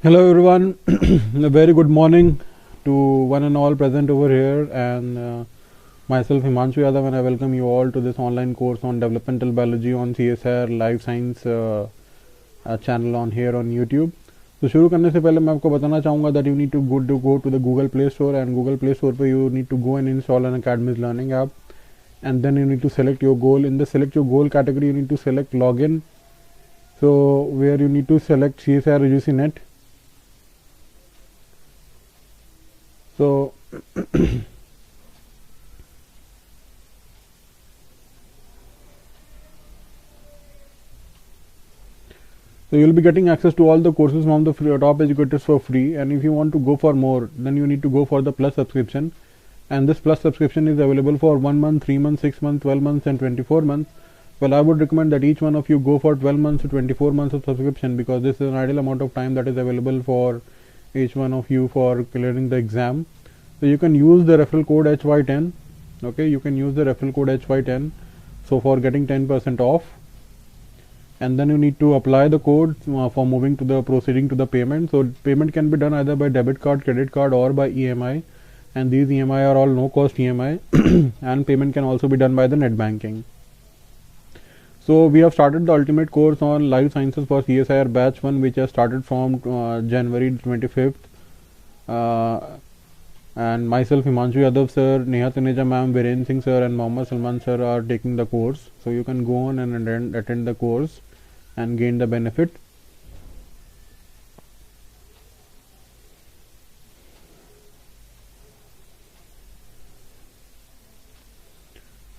Hello everyone, a very good morning to one and all present over here, and myself Himanshu Yadav, and I welcome you all to this online course on developmental biology on CSR Life Science channel on here on YouTube. तो शुरू करने से पहले मैं आपको बताना चाहूँगा that you need to go to the Google Play Store, and Google Play Store पे you need to go and install an Academy's Learning app, and then you need to select your goal. In the select your goal category, you need to select login. So where you need to select CSR UGC.net. So So you'll be getting access to all the courses from the top educators for free, and if you want to go for more, then you need to go for the plus subscription, and this plus subscription is available for 1 month, 3 months, 6 months, 12 months and 24 months. Well, I would recommend that each one of you go for 12 months to 24 months of subscription, because this is an ideal amount of time that is available for each one of you for clearing the exam. So you can use the referral code HY10. Okay, you can use the referral code HY10 so for getting 10% off, and then you need to apply the code for moving to the proceeding to the payment. So payment can be done either by debit card, credit card, or by EMI, and these EMI are all no cost EMI and payment can also be done by the net banking. So we have started the ultimate course on life sciences for CSIR batch 1, which has started from January 25th. And myself, Himanshu Yadav sir, Neha Taneja ma'am, Viren Singh sir and Mohammad Salman sir are taking the course. So you can go on and attend the course and gain the benefit.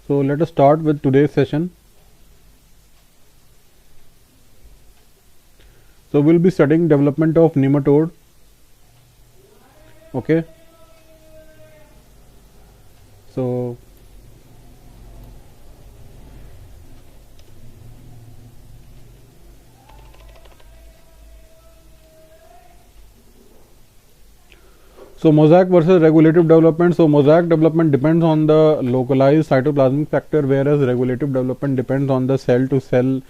So let us start with today's session. So we'll be studying development of nematode. Okay. So mosaic versus regulative development. So mosaic development depends on the localized cytoplasmic factor, whereas regulative development depends on the cell to cell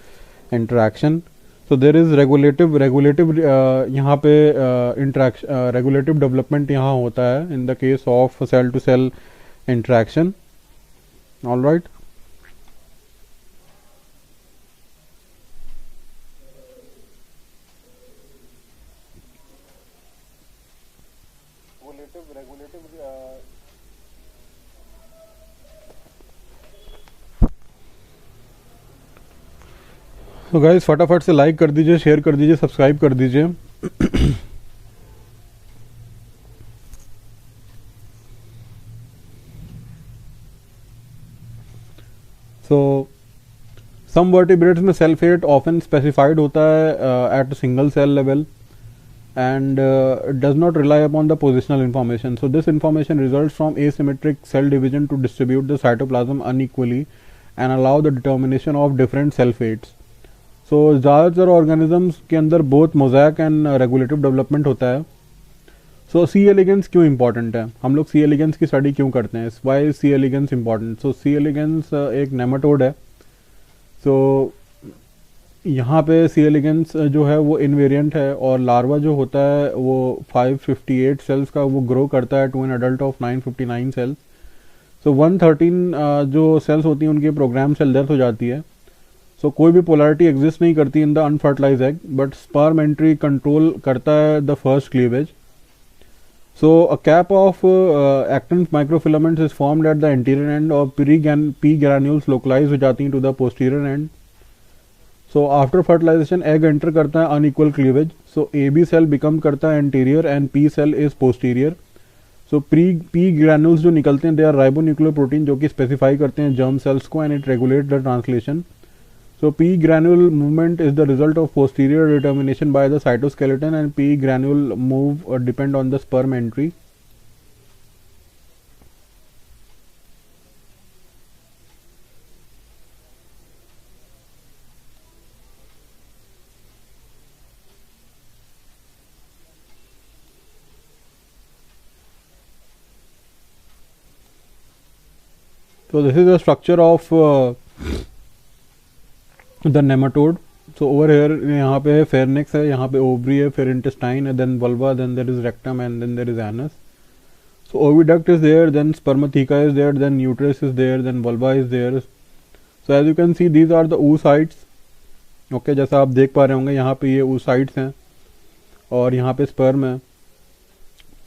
interaction. So there is regulative यहाँ पे interaction regulative development यहाँ होता है in the case of cell to cell interaction. All right. तो guys फटाफट से like कर दीजिए, शेयर कर दीजिए, सब्सक्राइब कर दीजिए. So some vertebrates में cell fate often specified होता है at a single cell level, and does not rely upon the positional information. So this information results from asymmetric cell division to distribute the cytoplasm unequally and allow the determination of different cell fates. So ज़्यादातर organisms के अंदर both mosaic and regulative development होता है. So C elegans क्यों important है, हम लोग C elegans की स्टडी क्यों करते हैं, why is C elegans important? So C elegans एक नेमाटोड है. So यहाँ पे C elegans जो है वो इनवेरिएंट है, और लार्वा जो होता है वो 558 सेल्स का वो ग्रो करता है to an adult of 959 cells. So 113 जो सेल्स होती हैं उनकी प्रोग्राम सेल डेथ हो जाती है. सो कोई भी पोलैरिटी एग्जिस्ट नहीं करती in the unfertilised egg, but sperm entry control करता है the first cleavage. So a cap of actin microfilaments is formed at the anterior end, or P granules localized हो जाती हैं to the posterior end. So after fertilization egg enter करता है unequal cleavage. So AB cell become करता है anterior and P cell is posterior. So P granules जो निकलते हैं they are ribonuclear protein जो कि specify करते हैं germ cells को, and it regulates the translation. So P granule movement is the result of posterior determination by the cytoskeleton, and P granule move or depend on the sperm entry. So this is the structure of the nematode. So over here यहाँ पे है फेरनेक्स है, यहाँ पे ovary है, फिर intestine है, then vulva, then there is rectum and then there is anus. So oviduct is there, then spermatheca is there, then uterus is there, then vulva is there. So as you can see these are the oocytes. Okay, जैसा आप देख पा रहे होंगे यहाँ पे ये oocytes हैं और यहाँ पे sperm है.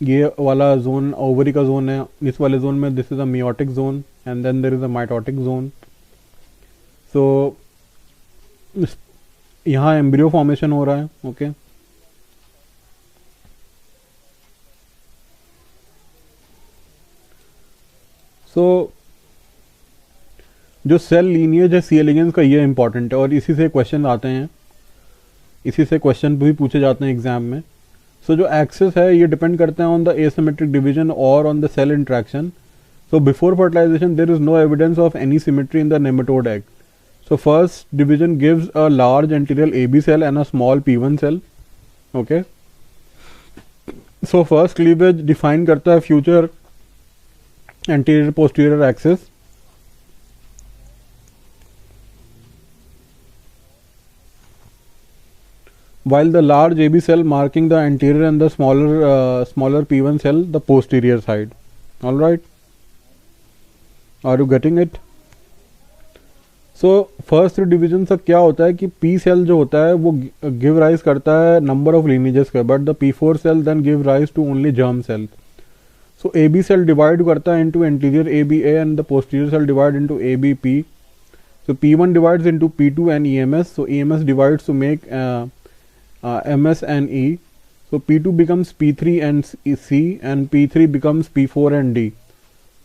ये वाला जोन ओवरी का जोन है. इस वाले जोन में this is a meiotic zone and then there is a mitotic zone. So यहाँ एम्ब्रियो फॉर्मेशन हो रहा है. ओके सो जो सेल लीनिएज है सी एलिगेंस का ये इंपॉर्टेंट है और इसी से क्वेश्चन आते हैं, इसी से क्वेश्चन भी पूछे जाते हैं एग्जाम में. सो जो एक्सेस है ये डिपेंड करते हैं ऑन द एसिमेट्रिक डिवीजन और on the cell interaction. So before fertilization there is no evidence of any symmetry in the nematode egg. So first division gives a large anterior A B cell and a small P1 cell. Okay so first cleavage define करता है future anterior posterior axis. While the large AB cell marking the anterior and the smaller P1 cell the posterior side. All right, are you getting it? So first division से क्या होता है कि P cell जो होता है वो give rise करता है number of lineages का, but the P4 cell then give rise to only germ cell. So AB cell divide करता है into anterior ABA and the posterior cell divide into ABP. So P1 divides into P2 and EMS. So EMS divides to make MS and E. So P2 becomes P3 and C and P3 becomes P4 and D.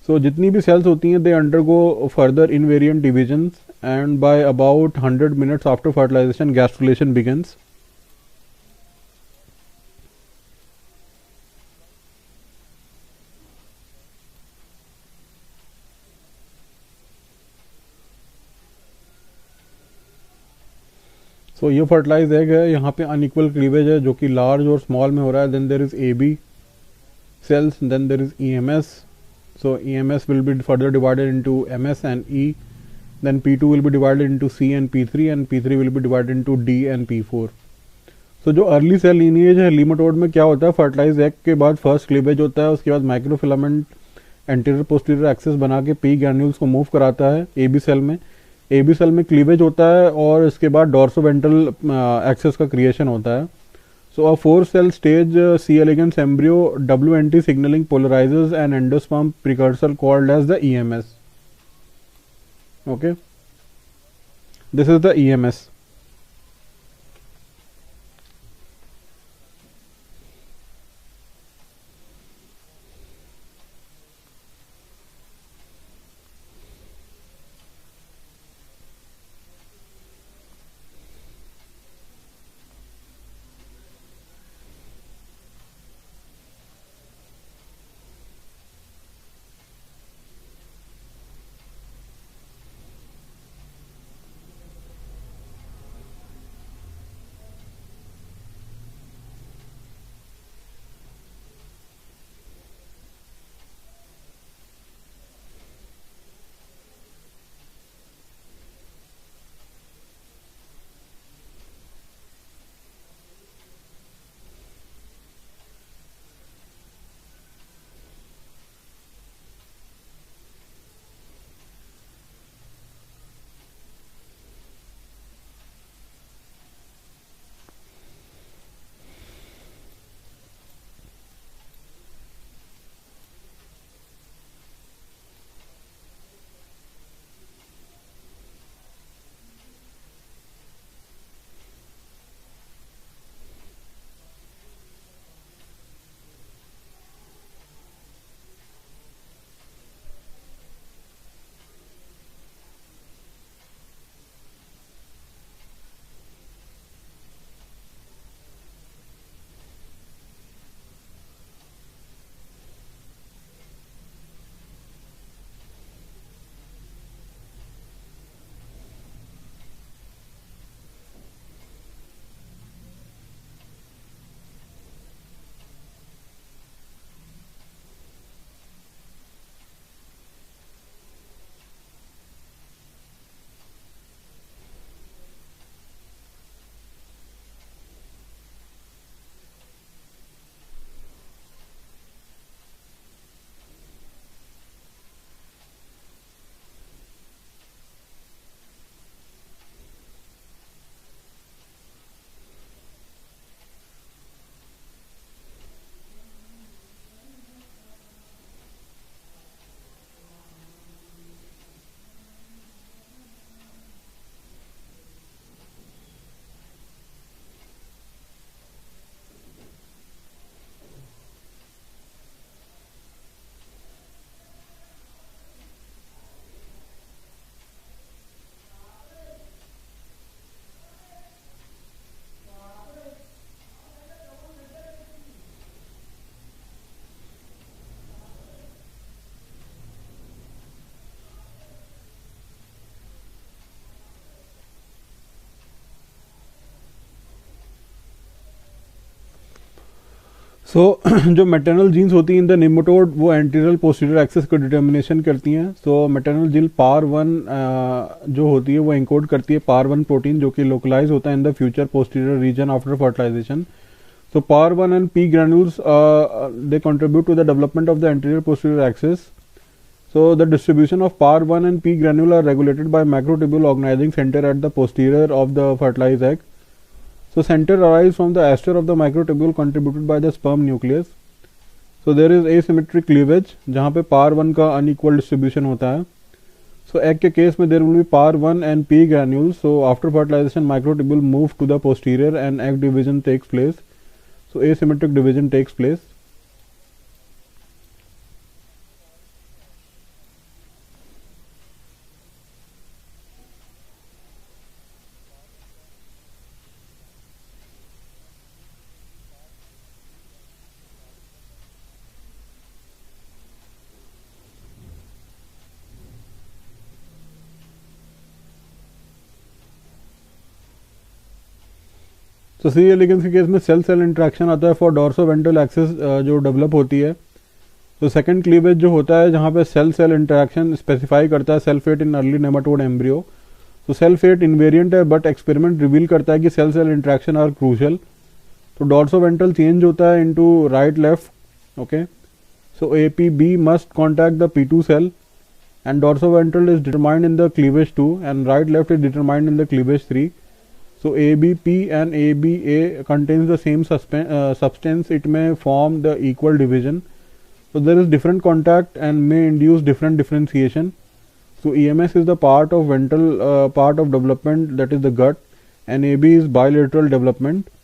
So जितनी भी cells होती हैं they undergo further invariant divisions and by about 100 minutes after fertilization gastrulation begins. सो ये fertilize egg है. यहाँ पे unequal cleavage है जो कि लार्ज और स्मॉल में हो रहा है. Then there is A B cells, then there is E M S. So E M S will be further divided into M S and E. Then P2 will be divided into C and P3 and P3 will be divided into D and P4. So जो early cell lineage है लीमाटोड में क्या होता है, fertilize egg के बाद first cleavage होता है, उसके बाद माइक्रोफिलामेंट एंटीरियर पोस्टीरियर एक्सेस बना के पी ग्रैन्यूल्स को मूव कराता है ए बी सेल में. ए बी सेल में क्लीवेज होता है और इसके बाद डॉर्सोवेंट्रल एक्सेस का क्रिएशन होता है. So a 4 cell stage C elegans embryo WNT signalling polarises an endosperm precursor called as the EMS. Okay, this is the EMS. So जो मैटरनल जीन्स होती हैं इन द नेमेटोड वो एंटीरियर पोस्टीरियर एक्सेस को determination करती हैं. So maternal gene par one जो होती है वो एनकोड करती है पार वन प्रोटीन जो कि लोकलाइज होता है in the future posterior region after fertilization. So PAR1 and P granules they contribute to the development of the anterior posterior axis. So the distribution of PAR1 and P granule are regulated by macrotubule organizing center at the posterior of the fertilized egg. So center arrives from the ester of the microtubule contributed by the sperm nucleus. So there is asymmetric cleavage जहाँ पे PAR1 का unequal distribution होता है. So egg के case में there will be PAR1 and P granules. So after fertilization microtubule move to the posterior and egg division takes place. So asymmetric division takes place. तो सी elegance के case में cell cell interaction आता है for डॉर्सोवेंट्रल axis जो develop होती है. तो second cleavage जो होता है जहाँ पे सेल सेल इंट्रैक्शन स्पेसिफाई करता है cell fate in early nematode embryo. तो सेल फेट इन्वेरिएंट है बट एक्सपेरिमेंट रिवील करता है कि cell cell interaction are crucial. तो डॉर्सोवेंट्रल चेंज होता है into right left. Okay, so APB must contact the P2 cell and dorsoventral is determined in the cleavage 2 and right left is determined in the cleavage 3. So ABP and ABA contains the same substance. It may form the equal division. So there is different contact and may induce different differentiation. So EMS is the part of ventral part of development, that is the gut, and AB is bilateral development.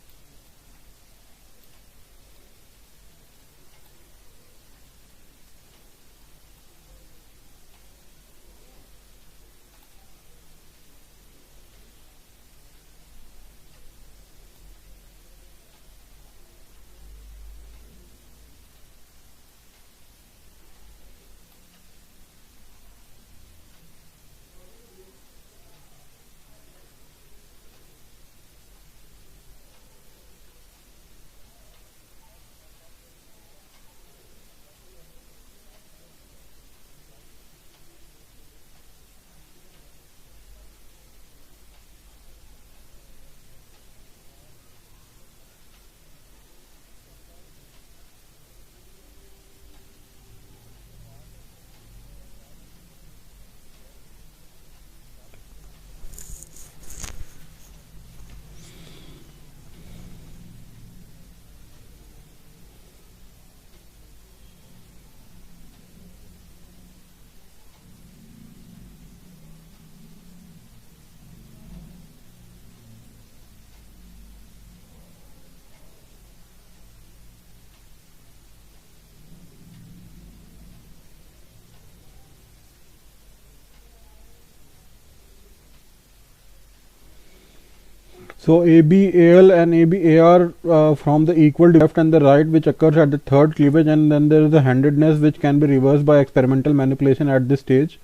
So ABAL and ABAR from the equal left and the right, which occurs at the third cleavage, and then there is the handedness which can be reversed by experimental manipulation at this stage.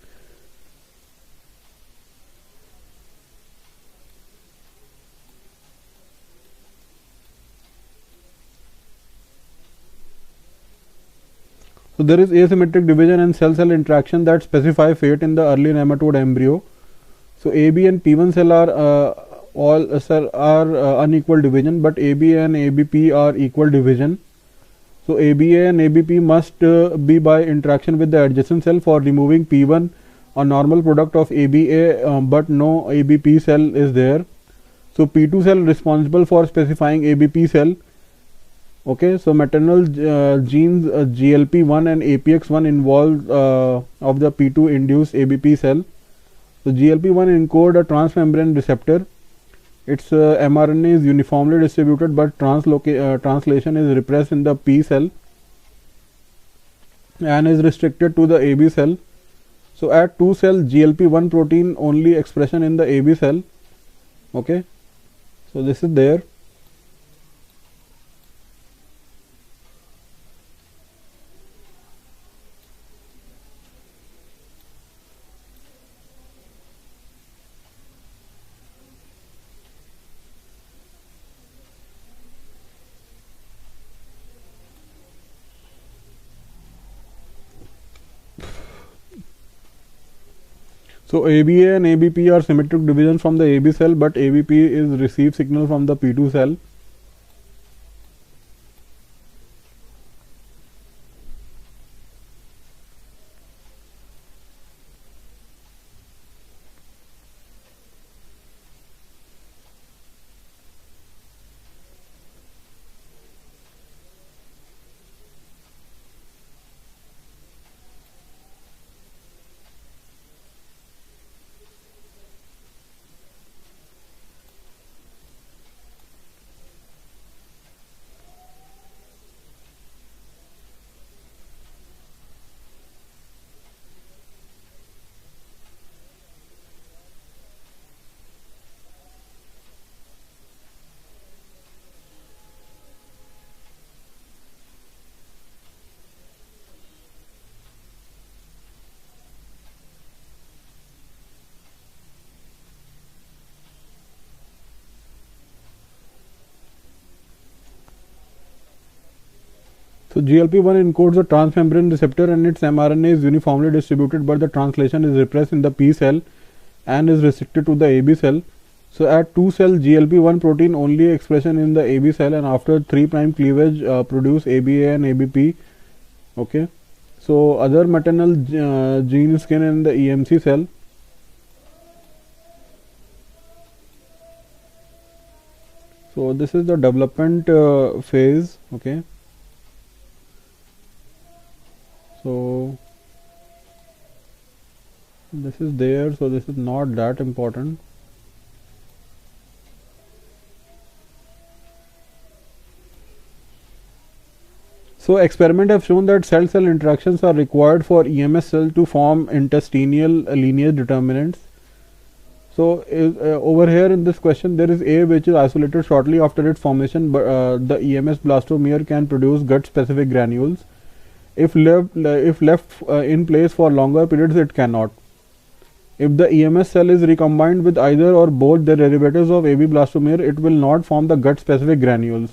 So there is asymmetric division and cell-cell interaction that specify fate in the early nematode embryo. So AB and P1 cell are unequal division, but AB and ABP are equal division. So ABA and ABP must be by interaction with the adjacent cell. For removing P1, a normal product of ABA but no ABP cell is there. So P2 cell responsible for specifying ABP cell. Okay, so maternal genes GLP1 and APX1 involved of the P2 induced ABP cell. So GLP1 encode a transmembrane receptor. Its mRNA is uniformly distributed, but translation is repressed in the P cell and is restricted to the AB cell. So at 2 cell GLP1 protein only expression in the AB cell. Okay, so this is there. So ABA and ABP are symmetric divisions from the AB cell, but ABP is received signal from the P2 cell. So GLP-1 encodes a transmembrane receptor and its mRNA is uniformly distributed, but the translation is repressed in the P cell and is restricted to the AB cell. So at 2 cell GLP-1 protein only expression in the AB cell, and after 3' cleavage produce ABA and ABP. Okay. So other maternal gene skin in the EMC cell. So this is the development phase. Okay. So this is there, so this is not that important. So experiments have shown that cell-cell interactions are required for EMS cell to form intestinal lineage determinants. So over here in this question there is A, which is isolated shortly after its formation, but the EMS blastomere can produce gut-specific granules. If left in place for longer periods, it cannot. If the EMS cell is recombined with either or both the derivatives of AB blastomere, it will not form the gut-specific granules.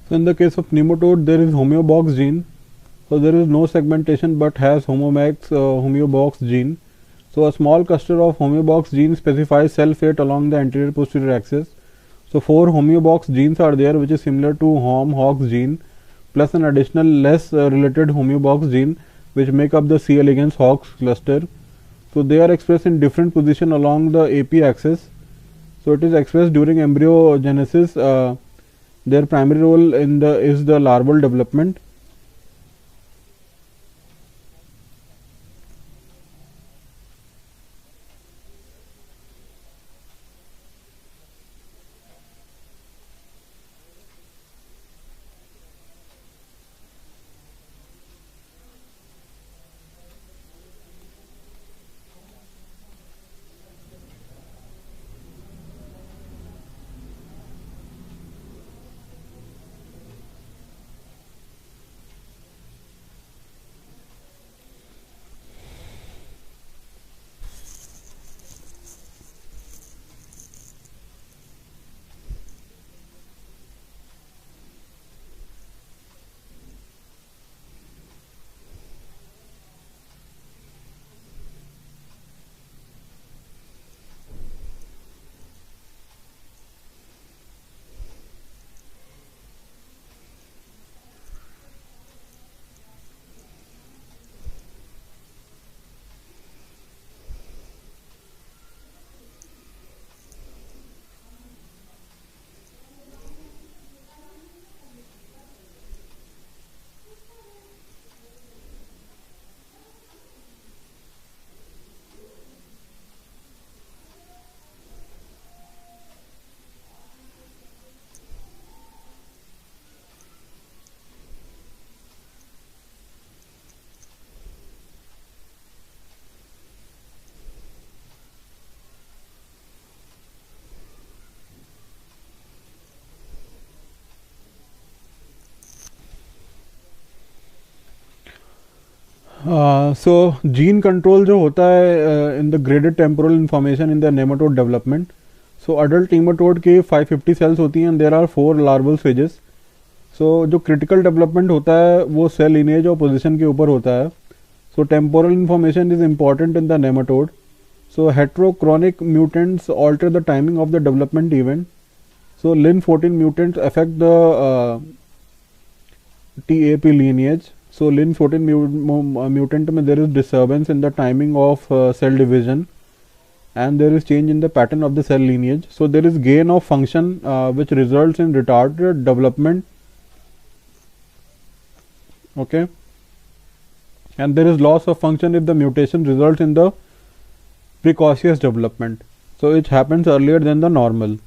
So in the case of nematode, there is homeobox gene. So there is no segmentation but has homeobox gene. So a small cluster of homeobox genes specifies cell fate along the anterior posterior axis. So 4 homeobox genes are there, which is similar to Hox gene, plus an additional less related homeobox gene which make up the C. elegans Hox cluster. So they are expressed in different position along the AP axis. So it is expressed during embryogenesis. Their primary role is the larval development. So gene control जो होता है in the graded temporal information in the nematode development. So adult nematode के 550 cells होती हैं and there are 4 larval stages. So जो critical development होता है वो सेल लिनेज और पोजीशन के ऊपर होता है. So temporal information is important in the nematode. So heterochronic mutants alter the timing of the development event. So LIN14 mutants affect the TAP lineage. So LIN14 mutant में there is disturbance in the timing of cell division, and there is change in the pattern of the cell lineage. So there is gain of function which results in retarded development. Okay, and there is loss of function if the mutation results in the precocious development. So it happens earlier than the normal.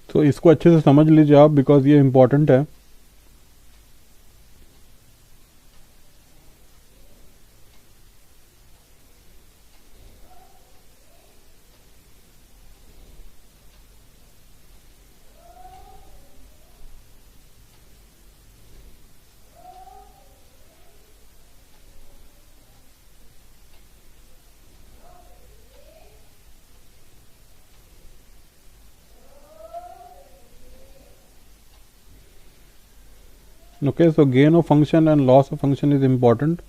तो इसको अच्छे से समझ लीजिए आप, because ये important है. Okay, so gain of function and loss of function is important.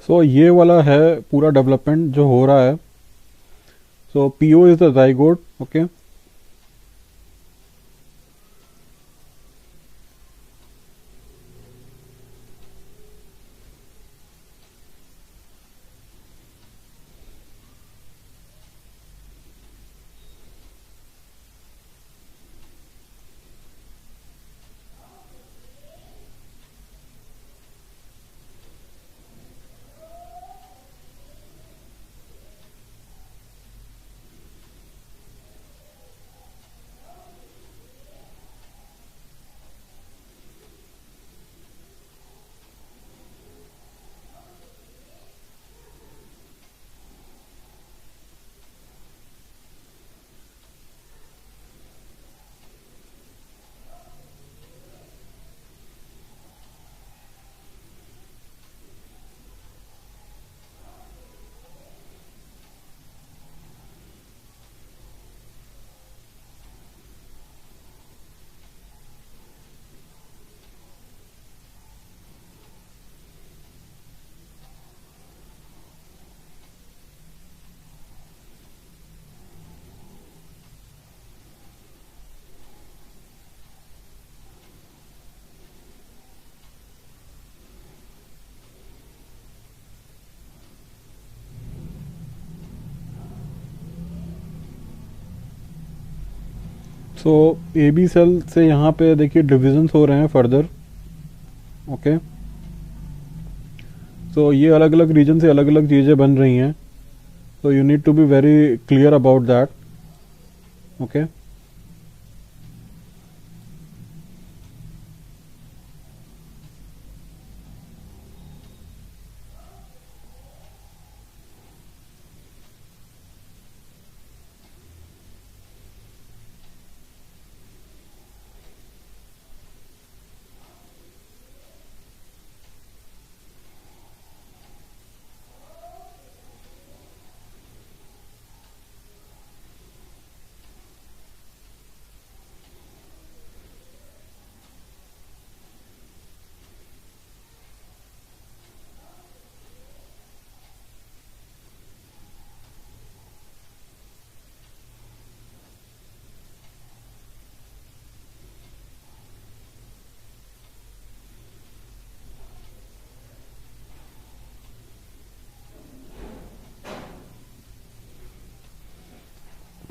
सो ये वाला है पूरा डेवलपमेंट जो हो रहा है. So PO is the zygote. Okay, so A B cell से यहाँ पे देखिए डिविजन्स हो रहे हैं फर्दर. ओके, सो ये अलग अलग रीजन से अलग अलग चीज़ें बन रही हैं. So you need to be very clear about that. Okay,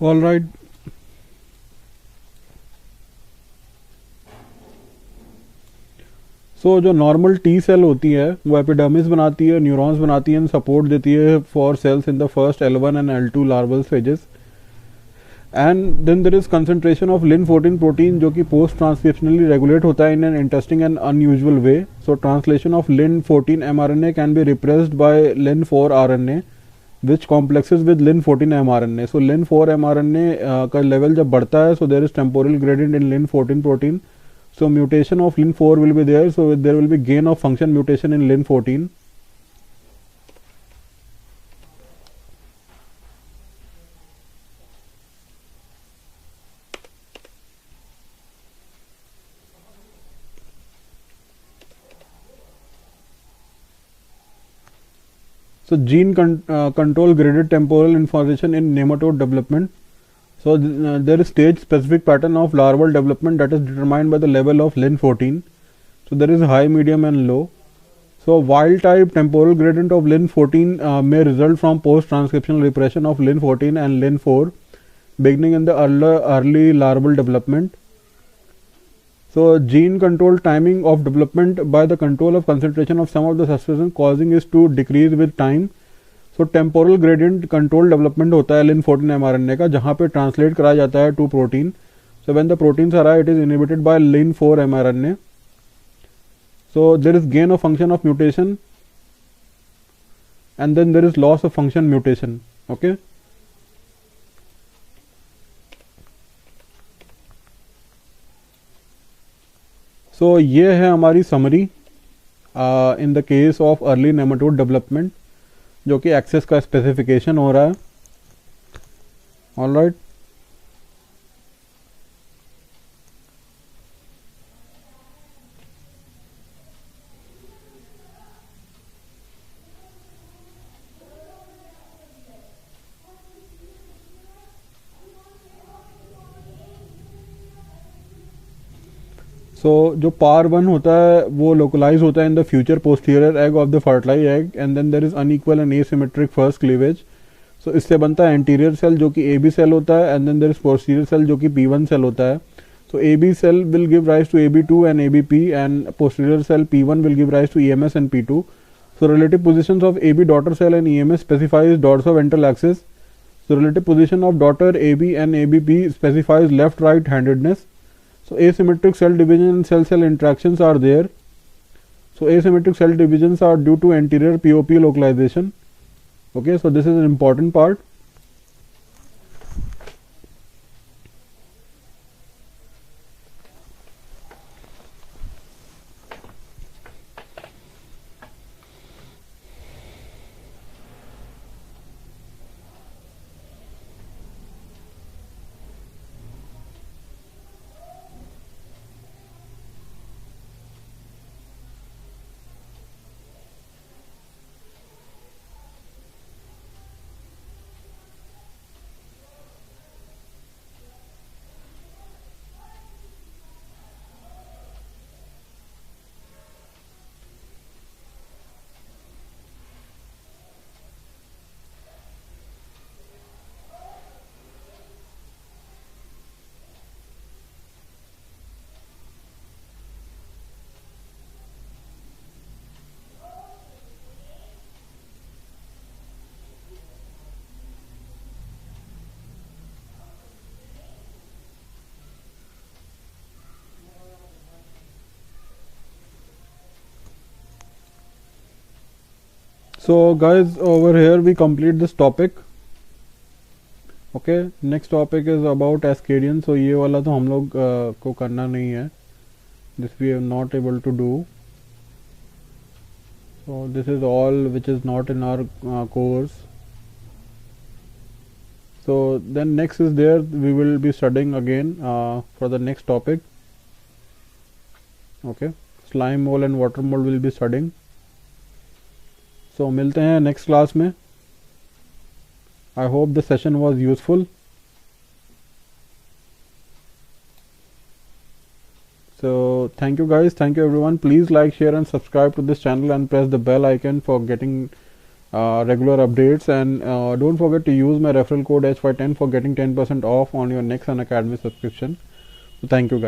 all right. So जो नॉर्मल टी सेल होती है वो एपिडर्मिस बनाती है, न्यूरॉन्स बनाती है, सपोर्ट देती है for cells in the first L1 and L2 larval stages. And then there is concentration of लिन-14 प्रोटीन जो कि पोस्ट ट्रांसक्रिप्शनली रेगुलेट होता है in an interesting and unusual way. So translation of लिन-14 mRNA can be repressed by lin four RNA which complexes with lin-14 mRNA. So lin-4 mRNA का level जब बढ़ता है, so there is temporal gradient in lin-14 protein. So mutation of lin-4 will be there. So there will be gain of function mutation in lin-14. So gene control graded temporal information in nematode development. So there is stage specific pattern of larval development that is determined by the level of lin-14. So there is high, medium and low. So wild type temporal gradient of lin-14 may result from post transcriptional repression of lin-14 and lin-4 beginning in the early larval development. So gene control timing of development by the control of concentration of some of the substance causing is to decrease with time. So temporal gradient control development होता है lin-14 mRNA का, जहाँ पे translate कराया जाता है to protein. So when the proteins arrive, it is inhibited by lin-4 mRNA. So there is gain of function of mutation, and then there is loss of function mutation. Okay. So ये है हमारी summary in the case of early nematode development, जो कि access का specification हो रहा है. All right. So जो पार 1 होता है वो लोकलाइज होता है in the future posterior egg of the fertilize egg, and then there is unequal and asymmetric first cleavage. So इससे बनता है एंटीरियर सेल जो कि ए बी सेल होता है, and then there is posterior cell जो कि P1 सेल होता है. So A B cell will give rise to AB2 and ABP, and posterior cell P1 will give rise to EMS and P2. So relative positions of AB daughter cell and EMS specifies dorsoventral axis. So relative position of daughter AB and ABP specifies left-right handedness. So asymmetric cell division and cell-cell interactions are there. So asymmetric cell divisions are due to anterior POP localization. Okay, so this is an important part. So guys, over here we complete this topic. Okay, next topic is about ascidian. So ये वाला तो हम लोग को करना नहीं है, this we are not able to do. So this is all which is not in our course. So then next is there, we will be studying again for the next topic. Okay, slime mould and water mould will be studying. So मिलते हैं next class में. I hope the session was useful. So thank you guys, thank you everyone. Please like, share and subscribe to this channel and press the bell icon for getting regular updates, and don't forget to use my referral code HY10 for getting 10% off on your next Unacademy subscription. So thank you guys.